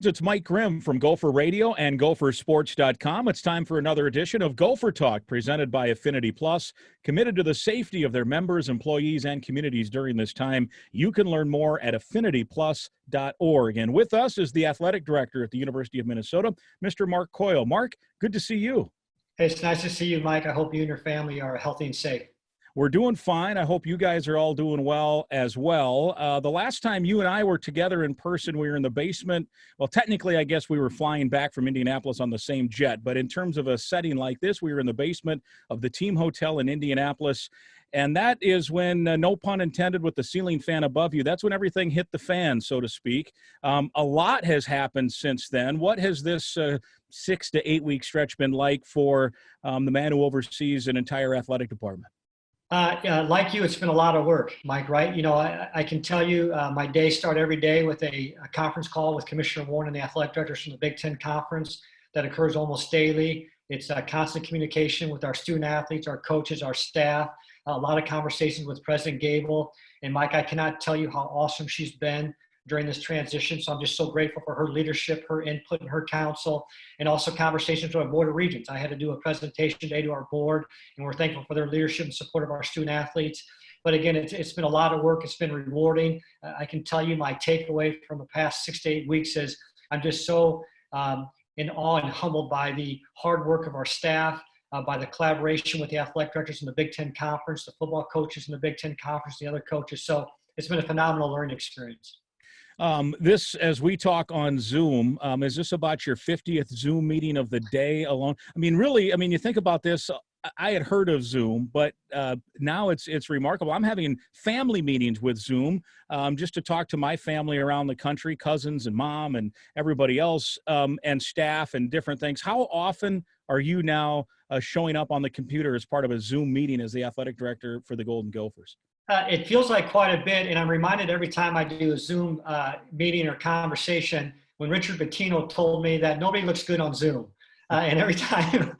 It's Mike Grimm from Gopher Radio and Gophersports.com. It's time for another edition of Gopher Talk, presented by Affinity Plus, committed to the safety of their members, employees, and communities during this time. You can learn more at affinityplus.org. And with us is the athletic director at the University of Minnesota, Mr. Mark Coyle. Mark, good to see you. Hey, it's nice to see you, Mike. I hope you and your family are healthy and safe. We're doing fine. I hope you guys are all doing well as well. The last time you and I were together in person, we were in the basement. Well, technically, I guess we were flying back from Indianapolis on the same jet. But in terms of a setting like this, we were in the basement of the team hotel in Indianapolis. And that is when, no pun intended, with the ceiling fan above you, that's when everything hit the fan, so to speak. A lot has happened since then. What has this 6 to 8 week stretch been like for the man who oversees an entire athletic department? Like you, it's been a lot of work, Mike, right? You know, I can tell you my days start every day with a conference call with Commissioner Warren and the athletic directors from the Big Ten Conference that occurs almost daily. It's a constant communication with our student athletes, our coaches, our staff, a lot of conversations with President Gable. And Mike, I cannot tell you how awesome she's been during this transition. So I'm just so grateful for her leadership, her input, and her counsel, and also conversations with our Board of Regents. I had to do a presentation today to our board, and we're thankful for their leadership and support of our student athletes. But again, it's been a lot of work. It's been rewarding. I can tell you my takeaway from the past 6 to 8 weeks is I'm just so in awe and humbled by the hard work of our staff, by the collaboration with the athletic directors in the Big Ten Conference, the football coaches in the Big Ten Conference, the other coaches. So it's been a phenomenal learning experience. This, as we talk on Zoom, is this about your 50th Zoom meeting of the day alone? I mean, really, you think about this, I had heard of Zoom, but now it's remarkable. I'm having family meetings with Zoom just to talk to my family around the country, cousins and mom and everybody else, and staff and different things. How often are you now showing up on the computer as part of a Zoom meeting as the athletic director for the Golden Gophers? It feels like quite a bit, and I'm reminded every time I do a Zoom meeting or conversation when Richard Bettino told me that nobody looks good on Zoom. And every time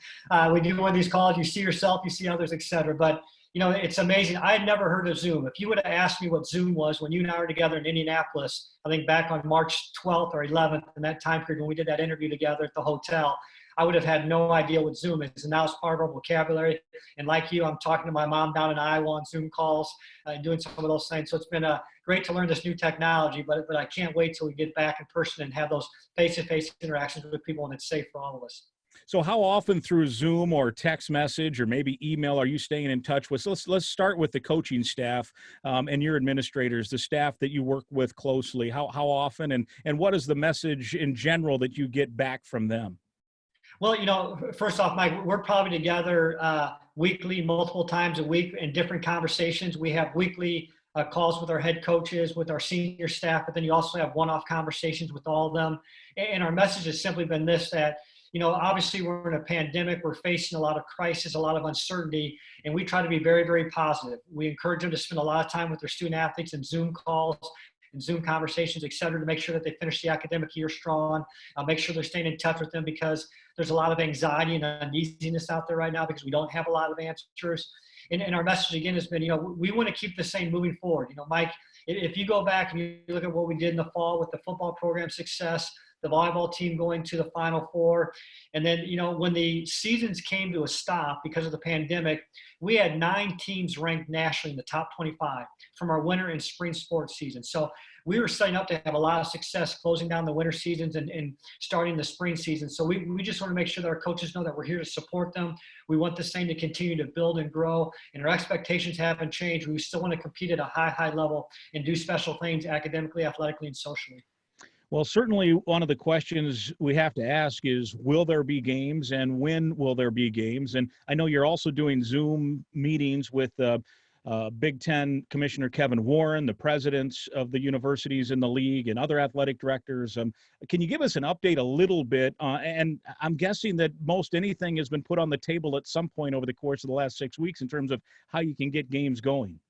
we do one of these calls, you see yourself, you see others, et cetera. But, you know, it's amazing. I had never heard of Zoom. If you would have asked me what Zoom was when you and I were together in Indianapolis, I think back on March 12th or 11th, in that time period when we did that interview together at the hotel, I would have had no idea what Zoom is. And now it's part of our vocabulary. And like you, I'm talking to my mom down in Iowa on Zoom calls and doing some of those things. So it's been great to learn this new technology, but I can't wait till we get back in person and have those face-to-face interactions with people, and it's safe for all of us. So how often through Zoom or text message or maybe email are you staying in touch with? So let's start with the coaching staff and your administrators, the staff that you work with closely. How often and what is the message in general that you get back from them? Well, you know, first off, Mike, we're probably together weekly, multiple times a week in different conversations. We have weekly calls with our head coaches, with our senior staff, but then you also have one-off conversations with all of them. And our message has simply been this, that, you know, obviously we're in a pandemic, we're facing a lot of crisis, a lot of uncertainty, and we try to be very, very positive. We encourage them to spend a lot of time with their student athletes in Zoom calls and Zoom conversations, et cetera, to make sure that they finish the academic year strong. Make sure they're staying in touch with them because there's a lot of anxiety and uneasiness out there right now because we don't have a lot of answers. And our message again has been, you know, we want to keep the same moving forward. You know, Mike, if you go back and you look at what we did in the fall with the football program success, the volleyball team going to the Final Four. And then, you know, when the seasons came to a stop because of the pandemic, we had 9 teams ranked nationally in the top 25 from our winter and spring sports season. So we were setting up to have a lot of success closing down the winter seasons and starting the spring season. So we just want to make sure that our coaches know that we're here to support them. We want this thing to continue to build and grow, and our expectations haven't changed. We still want to compete at a high level and do special things academically, athletically, and socially. Well, certainly one of the questions we have to ask is, will there be games and when will there be games? And I know you're also doing Zoom meetings with Big Ten Commissioner Kevin Warren, the presidents of the universities in the league, and other athletic directors. Can you give us an update a little bit? And I'm guessing that most anything has been put on the table at some point over the course of the last 6 weeks in terms of how you can get games going.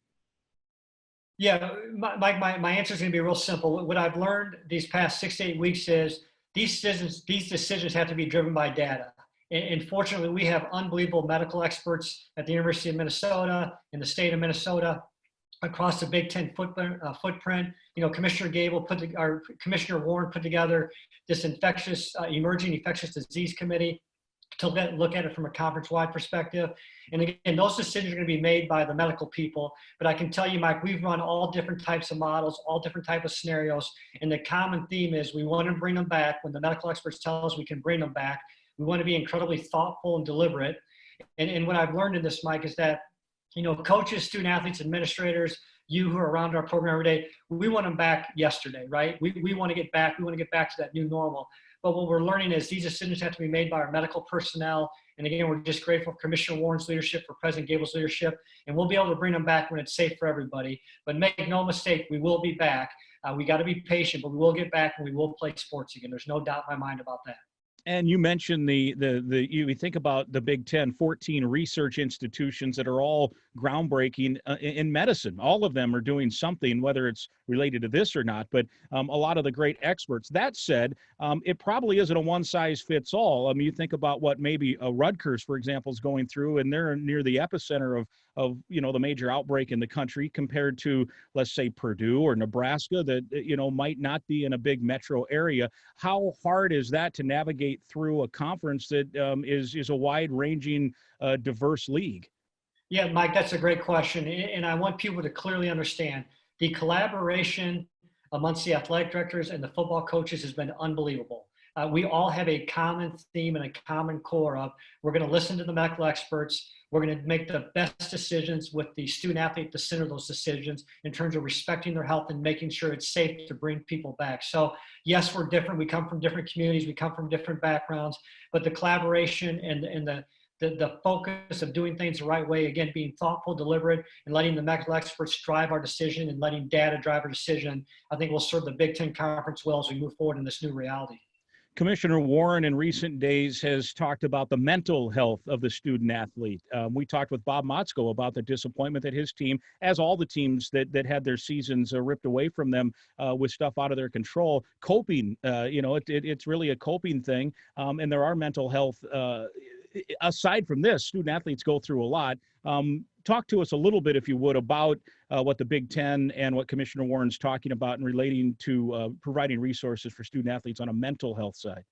Yeah, Mike, my answer is going to be real simple. What I've learned these past 6 to 8 weeks is these decisions have to be driven by data. And fortunately, we have unbelievable medical experts at the University of Minnesota, in the state of Minnesota, across the Big Ten footprint. Commissioner Gable our Commissioner Warren put together this emerging infectious disease committee to look at it from a conference-wide perspective. And again, those decisions are going to be made by the medical people. But I can tell you, Mike, we've run all different types of models, all different types of scenarios. And the common theme is we want to bring them back when the medical experts tell us we can bring them back. We want to be incredibly thoughtful and deliberate. And what I've learned in this, Mike, is that, coaches, student athletes, administrators, you who are around our program every day, we want them back yesterday, right? We want to get back. We want to get back to that new normal. But what we're learning is these decisions have to be made by our medical personnel. And again, we're just grateful for Commissioner Warren's leadership, for President Gable's leadership, and we'll be able to bring them back when it's safe for everybody. But make no mistake, we will be back. We got to be patient, but we will get back and we will play sports again. There's no doubt in my mind about that. And you mentioned you think about the Big Ten, 14 research institutions that are all groundbreaking in medicine. All of them are doing something, whether it's related to this or not, but a lot of the great experts. That said, it probably isn't a one size fits all. I mean, you think about what maybe Rutgers, for example, is going through, and they're near the epicenter of the major outbreak in the country compared to, let's say, Purdue or Nebraska that, might not be in a big metro area. How hard is that to navigate through a conference that is a wide-ranging, diverse league? Yeah, Mike, that's a great question. And I want people to clearly understand the collaboration amongst the athletic directors and the football coaches has been unbelievable. We all have a common theme and a common core of we're going to listen to the medical experts. We're going to make the best decisions with the student athlete at the center of those decisions in terms of respecting their health and making sure it's safe to bring people back. So yes, we're different. We come from different communities. We come from different backgrounds, but the collaboration and the focus of doing things the right way, again, being thoughtful, deliberate, and letting the medical experts drive our decision and letting data drive our decision, I think will serve the Big Ten Conference well as we move forward in this new reality. Commissioner Warren in recent days has talked about the mental health of the student athlete. We talked with Bob Motzko about the disappointment that his team, as all the teams that had their seasons ripped away from them with stuff out of their control, coping. It's really a coping thing. And there are mental health aside from this, student athletes go through a lot. Talk to us a little bit, if you would, about what the Big Ten and what Commissioner Warren's talking about in relating to providing resources for student athletes on a mental health side.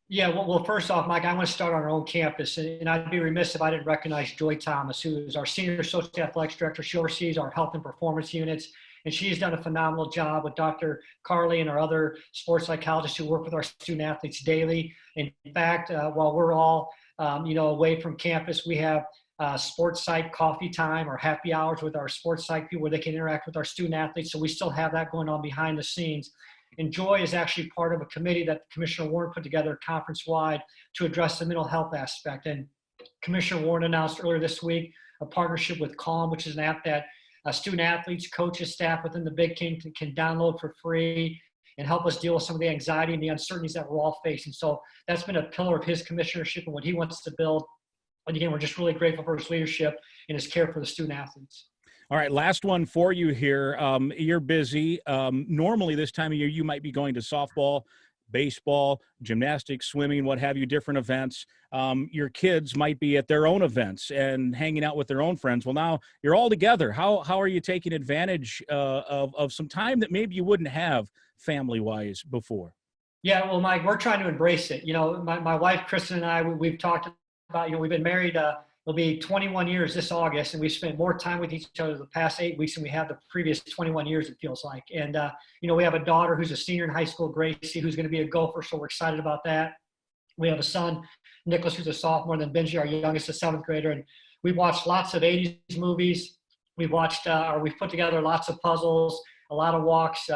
Yeah, well, first off, Mike, I want to start on our own campus, and I'd be remiss if I didn't recognize Joy Thomas, who is our Senior Associate Athletics Director. She oversees our health and performance units, and she's done a phenomenal job with Dr. Carly and our other sports psychologists who work with our student athletes daily. In fact, while we're all away from campus, we have sports psych coffee time or happy hours with our sports psych people where they can interact with our student athletes. So we still have that going on behind the scenes. And Joy is actually part of a committee that Commissioner Warren put together conference-wide to address the mental health aspect. And Commissioner Warren announced earlier this week a partnership with Calm, which is an app that student athletes, coaches, staff within the Big Ten can download for free and help us deal with some of the anxiety and the uncertainties that we're all facing. So that's been a pillar of his commissionership and what he wants to build. And again, we're just really grateful for his leadership and his care for the student athletes. All right, last one for you here. You're busy. Normally this time of year, you might be going to softball, baseball, gymnastics, swimming, what have you, different events. Your kids might be at their own events and hanging out with their own friends. Well, now you're all together. How are you taking advantage of some time that maybe you wouldn't have family-wise before? Yeah, well, Mike, we're trying to embrace it. My wife, Kristen, and I, we've talked about, we've been married, it'll be 21 years this August, and we've spent more time with each other the past 8 weeks than we have the previous 21 years, it feels like. And, we have a daughter who's a senior in high school, Gracie, who's going to be a Gopher, so we're excited about that. We have a son, Nicholas, who's a sophomore, and then Benji, our youngest, a 7th grader. And we've watched lots of 80s movies. We've put together lots of puzzles, a lot of walks.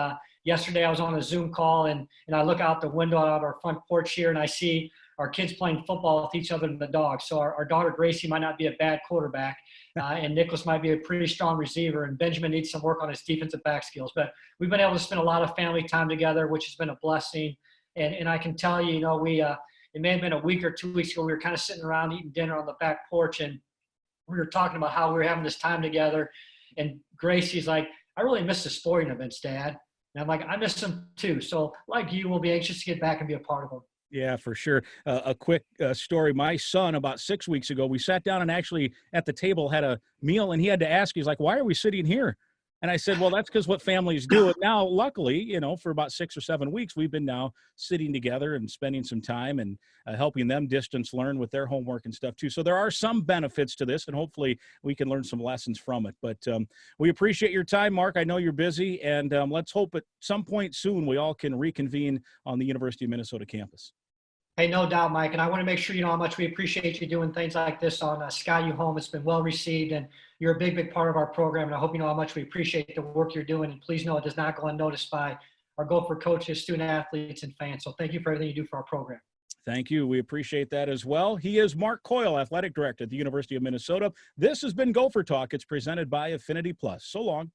Yesterday I was on a Zoom call and I look out the window out our front porch here and I see our kids playing football with each other and the dogs. So our daughter Gracie might not be a bad quarterback, and Nicholas might be a pretty strong receiver, and Benjamin needs some work on his defensive back skills. But we've been able to spend a lot of family time together, which has been a blessing. And I can tell you, it may have been a week or 2 weeks ago, we were kind of sitting around eating dinner on the back porch, and we were talking about how we were having this time together. And Gracie's like, I really miss the sporting events, Dad. And I'm like, I miss them too. So like you, we'll be anxious to get back and be a part of them. Yeah, for sure. A quick story. My son, about 6 weeks ago, we sat down and actually at the table had a meal, and he had to ask, he's like, why are we sitting here? And I said, well, that's because what families do. And now, luckily, for about 6 or 7 weeks, we've been now sitting together and spending some time and helping them distance learn with their homework and stuff too. So there are some benefits to this, and hopefully we can learn some lessons from it. But we appreciate your time, Mark. I know you're busy, and let's hope at some point soon we all can reconvene on the University of Minnesota campus. Hey, no doubt, Mike. And I want to make sure you know how much we appreciate you doing things like this on Sky U Home. It's been well received, and you're a big, big part of our program. And I hope you know how much we appreciate the work you're doing. And please know it does not go unnoticed by our Gopher coaches, student athletes, and fans. So thank you for everything you do for our program. Thank you. We appreciate that as well. He is Mark Coyle, athletic director at the University of Minnesota. This has been Gopher Talk. It's presented by Affinity Plus. So long.